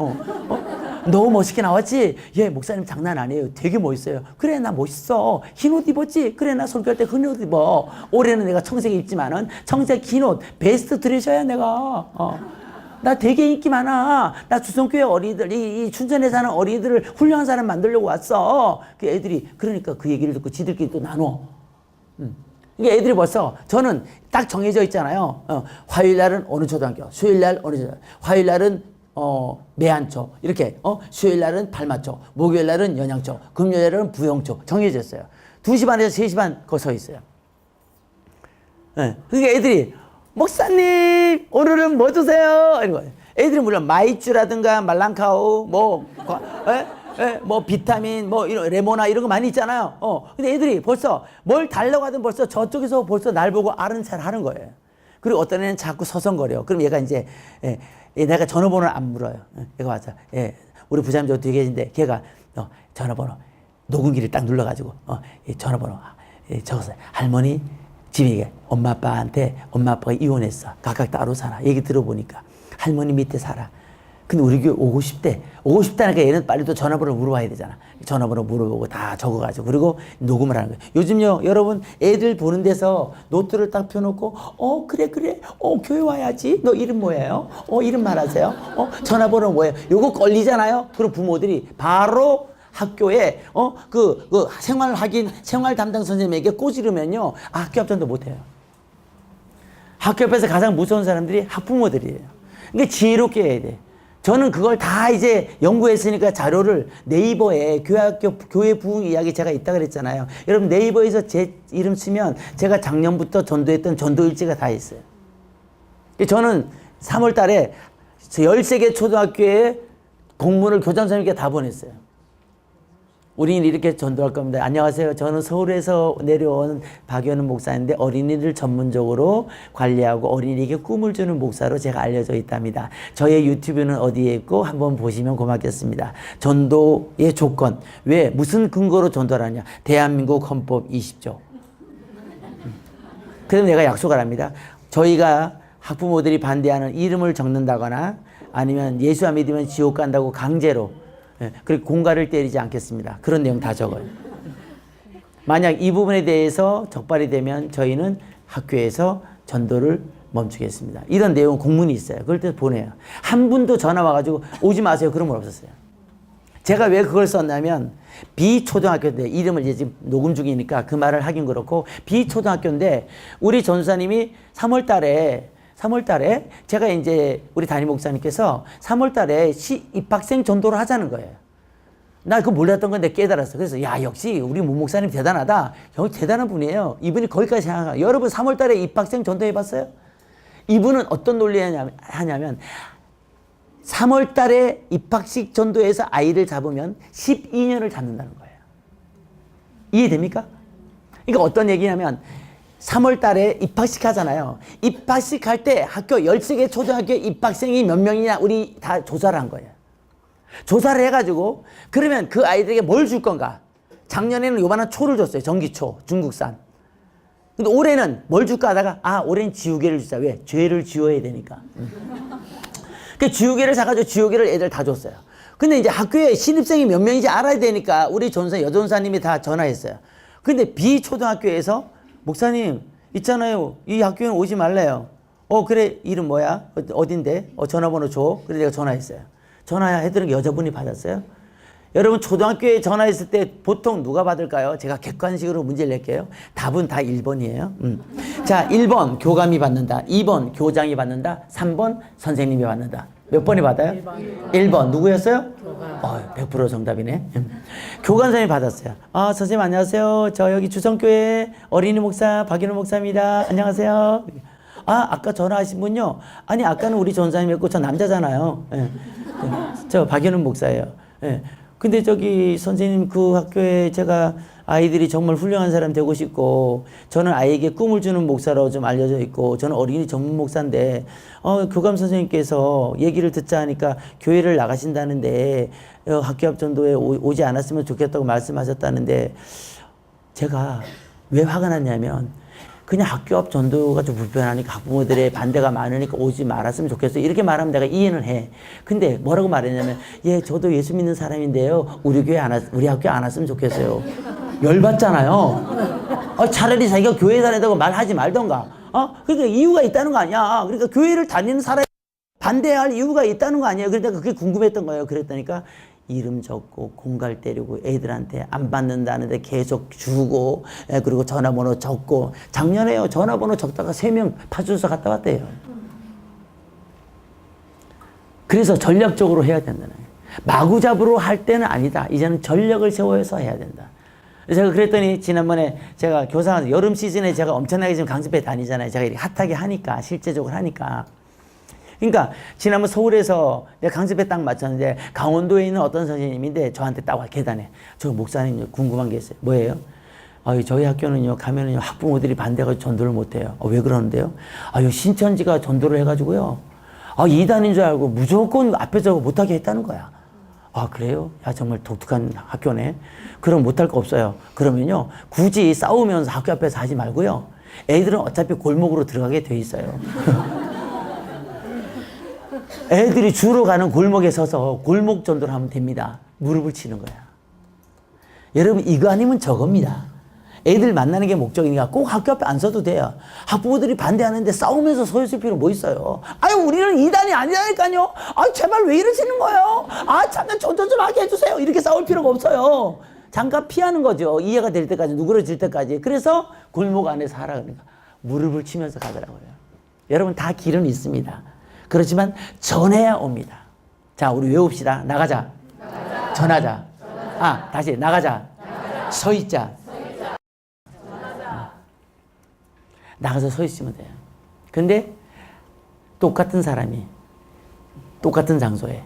너무 멋있게 나왔지? 예, 목사님 장난 아니에요. 되게 멋있어요. 그래, 나 멋있어. 흰 옷 입었지? 그래, 나 설교할 때 흰 옷 입어. 올해는 내가 청색 입지만은 청색 흰 옷 베스트 드레셔야 내가. 나 되게 인기 많아. 나 주성교회 어린이들, 이 춘천에 사는 어린이들을 훌륭한 사람 만들려고 왔어. 그 애들이, 그러니까 그 얘기를 듣고 지들끼리 또 나눠. 그러니까 애들이 벌써, 저는 딱 정해져 있잖아요. 화요일 날은 어느 초등학교, 수요일 날 어느 초등학교, 화요일 날은 매한초, 이렇게, 수요일 날은 발마초, 목요일 날은 연양초, 금요일 날은 부영초, 정해져 있어요. 2시 반에서 3시 반 거기 서 있어요. 그러니까 애들이, 목사님, 오늘은 뭐 주세요? 이런 거예요. 애들은 물론 마이쮸라든가 말랑카우, 뭐 비타민, 이런 레모나 이런 거 많이 있잖아요. 근데 애들이 벌써 뭘 달라고 하든 벌써 저쪽에서 벌써 날 보고 아는 척 하는 거예요. 그리고 어떤 애는 자꾸 서성거려. 그럼 얘가 이제, 내가 전화번호를 안 물어요. 얘가 와서, 우리 부장님 저 뒤에 계신데, 걔가, 전화번호, 녹음기를 딱 눌러가지고, 전화번호, 적었어요. 할머니, 집에 엄마 아빠한테 엄마 아빠가 이혼했어. 각각 따로 살아. 얘기 들어보니까 할머니 밑에 살아. 근데 우리 교회 오고 싶대. 오고 싶다니까 얘는 빨리 또 전화번호 물어봐야 되잖아. 전화번호 물어보고 다 적어가지고 그리고 녹음을 하는 거예요. 요즘요, 여러분 애들 보는 데서 노트를 딱 펴놓고 그래 교회 와야지. 너 이름 뭐예요? 이름 말하세요. 전화번호 뭐예요? 요거 걸리잖아요. 그럼 부모들이 바로 학교에 생활 담당 선생님에게 꼬지르면요, 학교 앞 전도 못해요. 학교 앞에서 가장 무서운 사람들이 학부모들이에요. 그러니까 지혜롭게 해야 돼. 저는 그걸 다 이제 연구했으니까 자료를 네이버에 교회학교 교회 부흥 이야기 제가 있다 그랬잖아요. 여러분 네이버에서 제 이름 치면 제가 작년부터 전도했던 전도 일지가 다 있어요. 저는 3월 달에 13개 초등학교에 공문을 교장 선생님께 다 보냈어요. 우리는 이렇게 전도할 겁니다. 안녕하세요. 저는 서울에서 내려온 박연은 목사인데 어린이를 전문적으로 관리하고 어린이에게 꿈을 주는 목사로 제가 알려져 있답니다. 저의 유튜브는 어디에 있고 한번 보시면 고맙겠습니다. 전도의 조건. 왜? 무슨 근거로 전도를 하냐? 대한민국 헌법 20조. 그래서 내가 약속을 합니다. 저희가 학부모들이 반대하는 이름을 적는다거나 아니면 예수 안 믿으면 지옥 간다고 강제로 그리고 공갈을 때리지 않겠습니다. 그런 내용 다 적어요. 만약 이 부분에 대해서 적발이 되면 저희는 학교에서 전도를 멈추겠습니다. 이런 내용 공문이 있어요. 그럴 때 보내요. 한 분도 전화 와가지고 오지 마세요. 그런 건 없었어요. 제가 왜 그걸 썼냐면 비초등학교인데 이름을 이제 지금 녹음 중이니까 그 말을 하긴 그렇고 비초등학교인데 우리 전사님이 3월 달에 제가 이제 우리 담임 목사님께서 3월 달에 입학생 전도를 하자는 거예요. 나 그거 몰랐던 건데 깨달았어. 그래서 야 역시 우리 문 목사님 대단하다. 대단한 분이에요. 이분이 거기까지 생각하고 여러분 3월 달에 입학생 전도 해봤어요? 이분은 어떤 논리 하냐면 3월 달에 입학식 전도에서 아이를 잡으면 12년을 잡는다는 거예요. 이해됩니까? 그러니까 어떤 얘기냐면 3월 달에 입학식 하잖아요. 입학식 할 때 학교 13개 초등학교 입학생이 몇 명이냐 우리 다 조사를 한 거예요. 조사를 해가지고 그러면 그 아이들에게 뭘 줄 건가? 작년에는 요만한 초를 줬어요. 전기초, 중국산. 근데 올해는 뭘 줄까 하다가 올해는 지우개를 주자. 왜? 죄를 지워야 되니까. 그 지우개를 사가지고 지우개를 애들 다 줬어요. 근데 이제 학교에 신입생이 몇 명인지 알아야 되니까 우리 여전사님이 다 전화했어요. 근데 비초등학교에서 목사님 있잖아요. 이 학교는 오지 말래요. 그래 이름 뭐야? 어딘데? 전화번호 줘. 그래서 내가 전화했어요. 전화해드린 여자분이 받았어요. 여러분 초등학교에 전화했을 때 보통 누가 받을까요? 제가 객관식으로 문제를 낼게요. 답은 다 1번이에요. 자 1번 교감이 받는다. 2번 교장이 받는다. 3번 선생님이 받는다. 몇 번이 받아요? 1번 누구였어요? 100% 정답이네. 교감 선생님이 받았어요. 선생님 안녕하세요. 저 여기 주성교회 어린이 목사 박인호 목사입니다. 안녕하세요. 아까 전화하신 분요? 아니 아까는 우리 전사님이었고 저 남자잖아요. 저 박인호 목사예요. 근데 저기 선생님 그 학교에 제가 아이들이 정말 훌륭한 사람 되고 싶고 저는 아이에게 꿈을 주는 목사로 좀 알려져 있고 저는 어린이 전문 목사인데 교감 선생님께서 얘기를 듣자 하니까 교회를 나가신다는데 학교 앞 전도에 오지 않았으면 좋겠다고 말씀하셨다는데 제가 왜 화가 났냐면 그냥 학교 앞 전도가 좀 불편하니까 학부모들의 반대가 많으니까 오지 말았으면 좋겠어요. 이렇게 말하면 내가 이해는 해. 근데 뭐라고 말했냐면 저도 예수 믿는 사람인데요. 우리 학교 안 왔으면 좋겠어요. 열받잖아요. 차라리 자기가 교회 다닌다고 말하지 말던가. 그러니까 이유가 있다는 거 아니야. 그러니까 교회를 다니는 사람이 반대할 이유가 있다는 거 아니에요. 그러니까 그게 궁금했던 거예요. 그랬다니까 이름 적고 공갈 때리고 애들한테 안 받는다는데 계속 주고 그리고 전화번호 적고 작년에요. 전화번호 적다가 3명 파출소 갔다 왔대요. 그래서 전략적으로 해야 된다는 거예요. 마구잡이로 할 때는 아니다. 이제는 전략을 세워서 해야 된다. 제가 그랬더니 지난번에 제가 교사 여름 시즌에 제가 엄청나게 지금 강습회 다니잖아요. 제가 이렇게 핫하게 하니까 실제적으로 하니까. 그러니까 지난번 서울에서 내가 강습회 딱 맞췄는데 강원도에 있는 어떤 선생님인데 저한테 딱 와 계단에 저 목사님 궁금한 게 있어요. 뭐예요? 저희 학교는요 가면은요 학부모들이 반대가 전도를 못해요. 왜 그러는데요? 신천지가 전도를 해가지고요. 이단인 줄 알고 무조건 앞에서 못하게 했다는 거야. 그래요? 야 정말 독특한 학교네. 그럼 못할 거 없어요. 그러면요 굳이 싸우면서 학교 앞에서 하지 말고요. 애들은 어차피 골목으로 들어가게 돼 있어요. 애들이 주로 가는 골목에 서서 골목 전도를 하면 됩니다. 무릎을 치는 거야. 여러분 이거 아니면 저겁니다. 애들 만나는 게 목적이니까 꼭 학교 앞에 안 서도 돼요. 학부모들이 반대하는데 싸우면서 서 있을 필요 뭐 있어요. 우리는 이단이 아니라니까요. 제발 왜 이러시는 거예요. 잠깐 전도 좀 하게 해주세요. 이렇게 싸울 필요가 없어요. 잠깐 피하는 거죠. 이해가 될 때까지 누그러질 때까지. 그래서 골목 안에서 하라 그러니까 무릎을 치면서 가더라고요. 여러분 다 길은 있습니다. 그렇지만 전해야 옵니다. 자, 우리 외웁시다. 나가자. 전하자. 다시 나가자. 서 있자. 나가서 서 있으면 돼요. 근데 똑같은 사람이 똑같은 장소에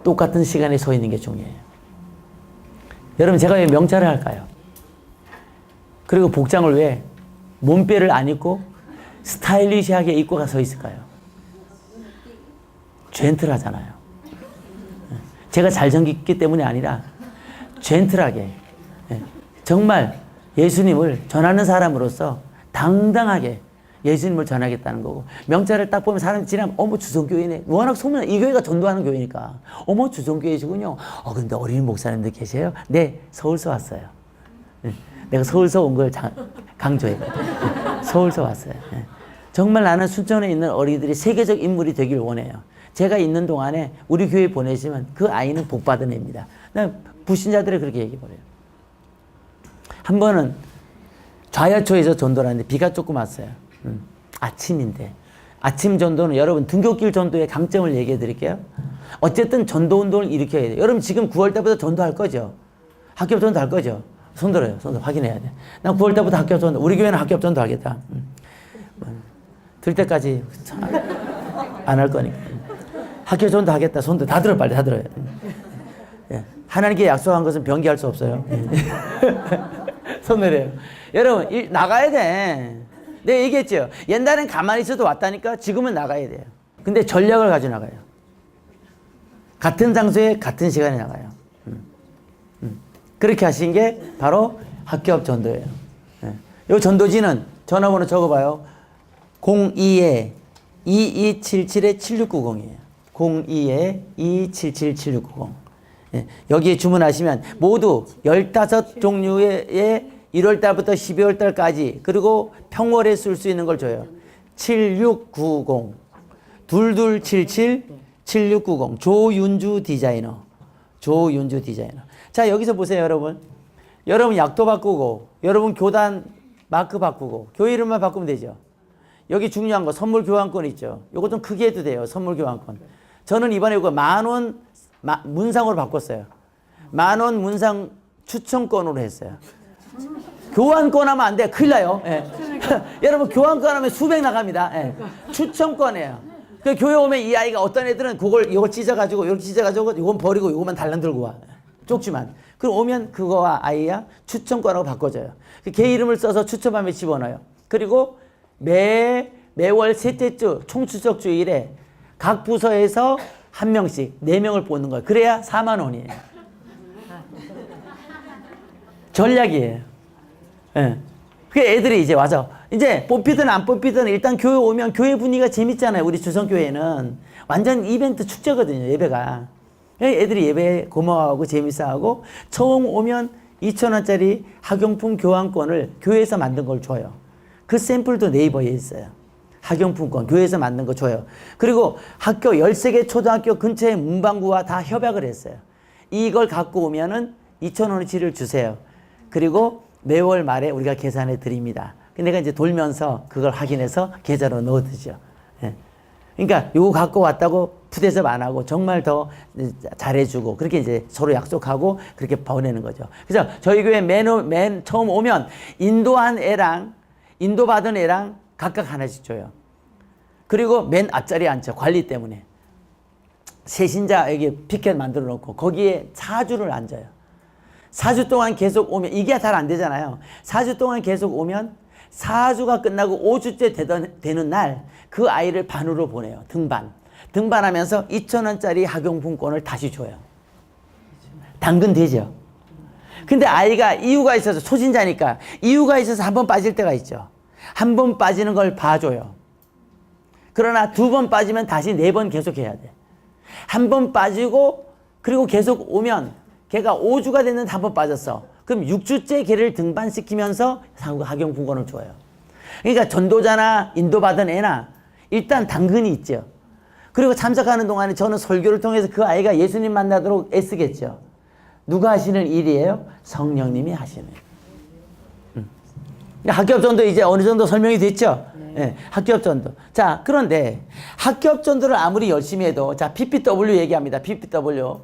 똑같은 시간에 서 있는 게 중요해요. 여러분, 제가 왜 명찰을 할까요? 그리고 복장을 왜 몸빼를 안 입고 스타일리시하게 입고 가서 있을까요? 젠틀하잖아요. 제가 잘생겼기 때문이 아니라 젠틀하게, 정말 예수님을 전하는 사람으로서 당당하게 예수님을 전하겠다는 거고, 명찰을 딱 보면 사람이 지나면 어머 주성교회네. 워낙 소문나, 이 교회가 전도하는 교회니까. 어머 주성교회시군요. 근데 어린이 목사님들 계세요? 네, 서울서 왔어요. 내가 서울서 온 걸 강조했거든요. 서울서 왔어요. 정말 나는 순천에 있는 어린이들이 세계적 인물이 되길 원해요. 제가 있는 동안에 우리 교회 보내시면 그 아이는 복받은 애입니다. 불신자들이 그렇게 얘기해버려요. 한 번은 좌야초에서 전도를 하는데 비가 조금 왔어요. 아침인데. 아침 전도는 여러분 등굣길 전도의 강점을 얘기해 드릴게요. 어쨌든 전도 운동을 일으켜야 돼요. 여러분 지금 9월 달부터 전도할 거죠? 학교 전도 할 거죠? 손들어요. 손들 확인해야 돼. 난 9월 달부터 학교 전도, 우리 교회는 학교 전도 하겠다. 들 때까지 안 할 거니까. 학교 전도 하겠다. 손들 다 들어, 빨리 다 들어요. 하나님께 약속한 것은 변기할 수 없어요. 손 내려요. 여러분, 나가야 돼. 내가 얘기했죠. 옛날엔 가만히 있어도 왔다니까 지금은 나가야 돼요. 근데 전략을 가지고 나가요. 같은 장소에 같은 시간에 나가요. 그렇게 하신 게 바로 학교 앞 전도예요. 이 전도지는 전화번호 적어봐요. 02-2277-7690이에요. 02-2277-7690. 여기에 주문하시면 모두 15종류의 1월달부터 12월달까지 그리고 평월에 쓸 수 있는 걸 줘요. 7690 2277-7690 조윤주 디자이너. 자, 여기서 보세요, 여러분. 여러분 약도 바꾸고 여러분 교단 마크 바꾸고 교회 이름만 바꾸면 되죠. 여기 중요한 거 선물 교환권 있죠. 요거 좀 크게 해도 돼요. 선물 교환권. 저는 이번에 이거 10,000원 문상으로 바꿨어요. 10,000원 문상 추천권으로 했어요. 교환권 하면 안 돼. 큰일 나요. 여러분 교환권 하면 수백 나갑니다. 추천권이에요. 그 교회 오면 이 아이가 어떤 애들은 이걸 찢어가지고 이렇게 찢어가지고 이건 버리고 이것만 달랑 들고 와. 쪽지만. 그럼 오면 그거와 아이야 추천권하고 바꿔줘요. 걔 이름을 써서 추첨함에 집어넣어요. 그리고 매월 셋째 주 총추석 주일에 각 부서에서 한 명씩 4명을 뽑는 거예요. 그래야 4만 원이에요. 전략이에요. 그 애들이 이제 와서 이제 뽑히든 안 뽑히든 일단 교회 오면 교회 분위기가 재밌잖아요. 우리 주성교회는 완전 이벤트 축제거든요. 예배가. 애들이 예배 고마워하고 재밌어하고 처음 오면 2,000원짜리 학용품 교환권을 교회에서 만든 걸 줘요. 그 샘플도 네이버에 있어요. 학용품권 교회에서 만든 거 줘요. 그리고 학교 13개 초등학교 근처의 문방구와 다 협약을 했어요. 이걸 갖고 오면은 2,000원어치를 주세요. 그리고 매월 말에 우리가 계산해 드립니다. 내가 이제 돌면서 그걸 확인해서 계좌로 넣어두죠. 그러니까 요거 갖고 왔다고 푸대접 안 하고 정말 더 잘해주고 그렇게 이제 서로 약속하고 그렇게 보내는 거죠. 그래서 저희 교회 맨 처음 오면 인도한 애랑 인도받은 애랑 각각 하나씩 줘요. 그리고 맨 앞자리에 앉죠. 관리 때문에. 세신자 여기 피켓 만들어 놓고 거기에 4주를 앉아요. 4주 동안 계속 오면 이게 잘 안 되잖아요. 4주 동안 계속 오면 4주가 끝나고 5주째 되는 날 그 아이를 반으로 보내요. 등반하면서 2,000원짜리 학용품권을 다시 줘요. 당근 되죠. 근데 아이가 이유가 있어서 소진자니까 이유가 있어서 한 번 빠질 때가 있죠. 한 번 빠지는 걸 봐줘요. 그러나 2번 빠지면 다시 4번 계속 해야 돼. 한 번 빠지고 그리고 계속 오면 걔가 5주가 됐는데 한 번 빠졌어. 그럼 6주째 걔를 등반시키면서 학용품권을 줘요. 그러니까 전도자나 인도받은 애나 일단 당근이 있죠. 그리고 참석하는 동안에 저는 설교를 통해서 그 아이가 예수님 만나도록 애쓰겠죠. 누가 하시는 일이에요? 성령님이 하시는 일. 학교 전도 이제 어느 정도 설명이 됐죠? 예, 학교업 전도. 자, 그런데 학교업 전도를 아무리 열심히 해도, 자, PPW 얘기합니다. PPW.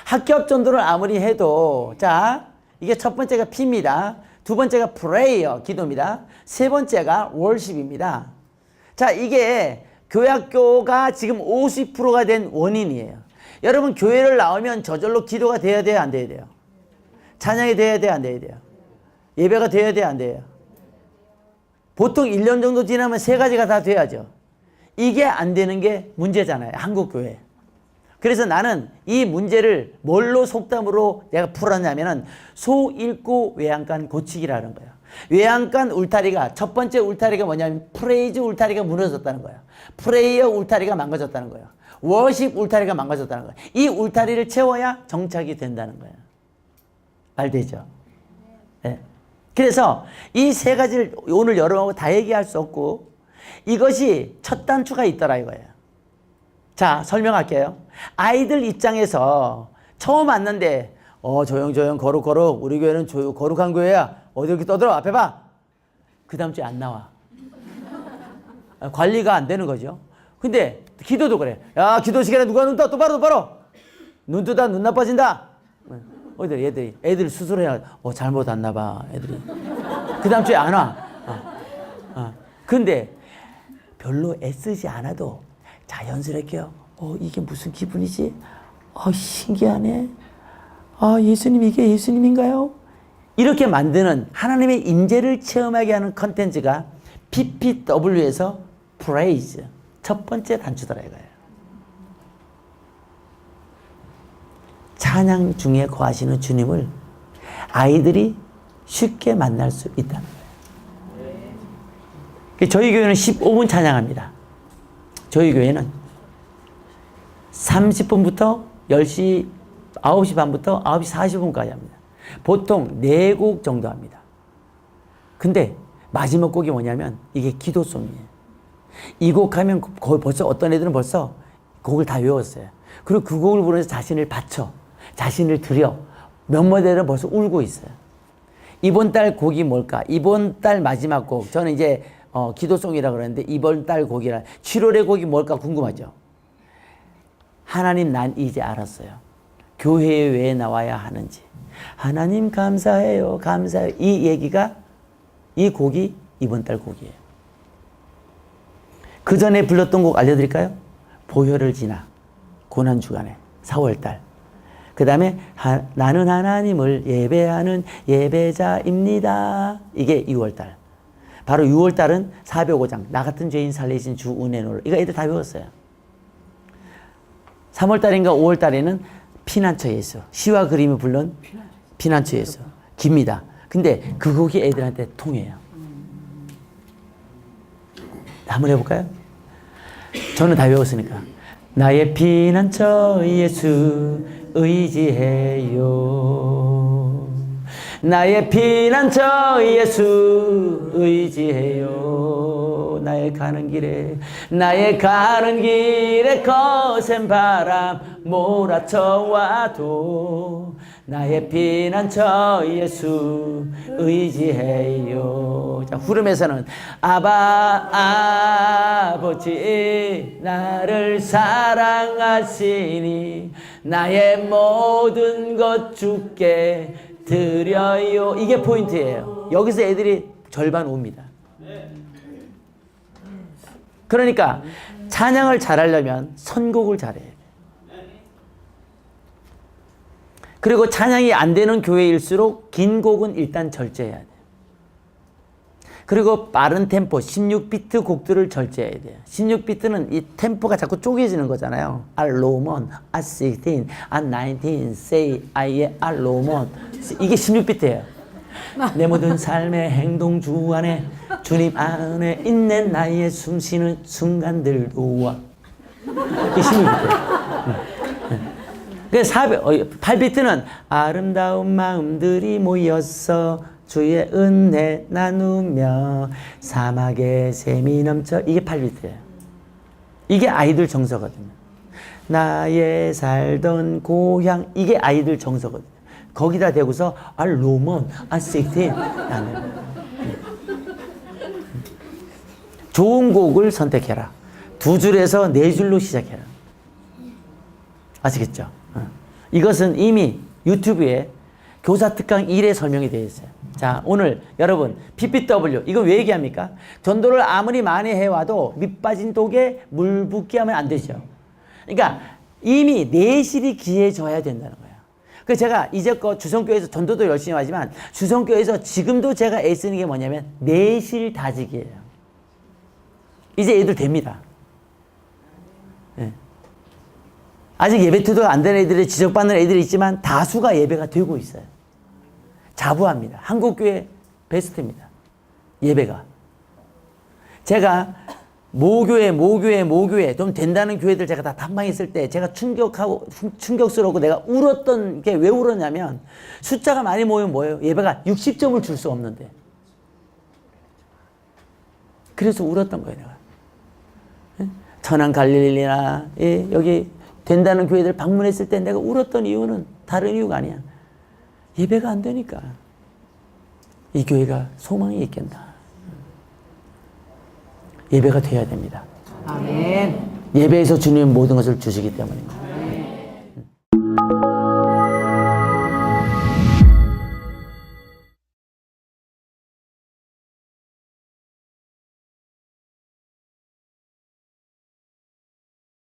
학교업 전도를 아무리 해도, 자, 이게 첫 번째가 P입니다. 두 번째가 prayer, 기도입니다. 세 번째가 worship입니다. 자, 이게 교회학교가 지금 50%가 된 원인이에요. 여러분, 교회를 나오면 저절로 기도가 돼야 돼요, 안 돼야 돼요? 찬양이 돼야 돼요, 안 돼야 돼요? 예배가 돼야 돼요, 안 돼요? 보통 1년 정도 지나면 세 가지가 다 돼야죠. 이게 안 되는 게 문제잖아요, 한국 교회. 그래서 나는 이 문제를 뭘로 속담으로 내가 풀었냐면은 소 잃고 외양간 고치기라는 거예요. 외양간 울타리가, 첫 번째 울타리가 뭐냐면 프레이즈 울타리가 무너졌다는 거예요. 프레이어 울타리가 망가졌다는 거예요. 워십 울타리가 망가졌다는 거예요. 이 울타리를 채워야 정착이 된다는 거예요. 알되죠? 네. 그래서 이 세 가지를 오늘 여러분하고 다 얘기할 수 없고 이것이 첫 단추가 있더라 이거예요. 자, 설명할게요. 아이들 입장에서 처음 왔는데 조용 거룩 우리 교회는 거룩한 교회야. 어디 이렇게 떠들어 앞에 봐. 그 다음 주에 안 나와. 관리가 안 되는 거죠. 근데 기도도 그래. 야, 기도 시간에 누가 눈 떠? 똑바로 눈 뜨다 눈 나빠진다. 어디들 애들 수술해야 잘못 왔나 봐 애들이. 그 다음 주에 안 와. 근데 별로 애쓰지 않아도 자연스럽게요. 이게 무슨 기분이지? 신기하네. 예수님 이게 예수님인가요? 이렇게 만드는 하나님의 임재를 체험하게 하는 컨텐츠가 PPW에서 Praise 첫 번째 단추더라 이거예요. 찬양 중에 거하시는 주님을 아이들이 쉽게 만날 수 있다는 거예요. 저희 교회는 15분 찬양합니다. 저희 교회는 30분부터 10시, 9시 반부터 9시 40분까지 합니다. 보통 4곡 정도 합니다. 근데 마지막 곡이 뭐냐면 이게 기도송이에요. 이 곡 하면 거의 벌써 어떤 애들은 벌써 곡을 다 외웠어요. 그리고 그 곡을 부르면서 자신을 바쳐, 자신을 드려. 몇몇 애들은 벌써 울고 있어요. 이번 달 곡이 뭘까? 이번 달 마지막 곡. 저는 이제 기도송이라고 그러는데 이번 달 곡이라 7월의 곡이 뭘까 궁금하죠? 하나님 난 이제 알았어요. 교회에 왜 나와야 하는지. 하나님 감사해요. 감사해요. 이 곡이 이번 달 곡이에요. 그 전에 불렀던 곡 알려드릴까요? 보혈을 지나 고난주간에 4월달. 그 다음에 나는 하나님을 예배하는 예배자입니다. 이게 6월달. 바로 6월달은 405장 나 같은 죄인 살리신 주 은혜노를. 이거 애들 다 배웠어요. 3월달인가 5월달에는 피난처 예수. 시와 그림을 불른 피난처 예수. 깁니다. 근데 그 곡이 애들한테 통해요. 한번 해볼까요? 저는 다 외웠으니까. 나의 피난처 예수 의지해요. 나의 피난처 예수 의지해요. 나의 가는 길에 거센 바람 몰아쳐와도 나의 피난처 예수 의지해요. 자, 후렴에서는 아버지 나를 사랑하시니 나의 모든 것 주께 드려요. 이게 포인트예요. 여기서 애들이 절반 옵니다. 그러니까 찬양을 잘하려면 선곡을 잘해야 돼. 그리고 찬양이 안 되는 교회일수록 긴 곡은 일단 절제해야 돼. 그리고 빠른 템포 16비트 곡들을 절제해야 돼요. 16비트는 이 템포가 자꾸 쪼개지는 거잖아요. 알로몬, 아16, 아19, say, 아예 알로몬. 이게 16비트예요. 내 모든 삶의 행동 주 안에 주님 안에 있는 나의 숨쉬는 순간들도 와. 이게 16비트예요. 그래서 8비트는 아름다운 마음들이 모여서 주의 은혜 나누며 사막에 샘이 넘쳐. 이게 8비트예요. 이게 아이들 정서거든요. 나의 살던 고향. 이게 아이들 정서거든요. 거기다 대고서 로몬, 16. 좋은 곡을 선택해라. 2줄에서 4줄로 시작해라. 아시겠죠? 이것은 이미 유튜브에 교사 특강 1에 설명이 되어 있어요. 자, 오늘 여러분 PPW 이거 왜 얘기합니까? 전도를 아무리 많이 해와도 밑 빠진 독에 물 붓게 하면 안 되죠. 그러니까 이미 내실이 기해져야 된다는 거예요. 그래서 제가 이제껏 주성교회에서 전도도 열심히 하지만 주성교회에서 지금도 제가 애쓰는 게 뭐냐면 내실 다지기예요. 이제 애들 됩니다. 네. 아직 예배 태도가 안 되는 애들이 지적받는 애들이 있지만 다수가 예배가 되고 있어요. 자부합니다. 한국교회 베스트입니다. 예배가. 제가 모교회 좀 된다는 교회들 제가 다 탐방했을 때 제가 충격스럽고 내가 울었던 게 왜 울었냐면 숫자가 많이 모이면 뭐예요? 예배가 60점을 줄 수 없는데. 그래서 울었던 거예요, 내가. 천안 갈릴리나 여기 된다는 교회들 방문했을 때 내가 울었던 이유는 다른 이유가 아니야. 예배가 안 되니까. 이 교회가 소망이 있겠나. 예배가 돼야 됩니다. 아멘. 예배에서 주님 모든 것을 주시기 때문입니다.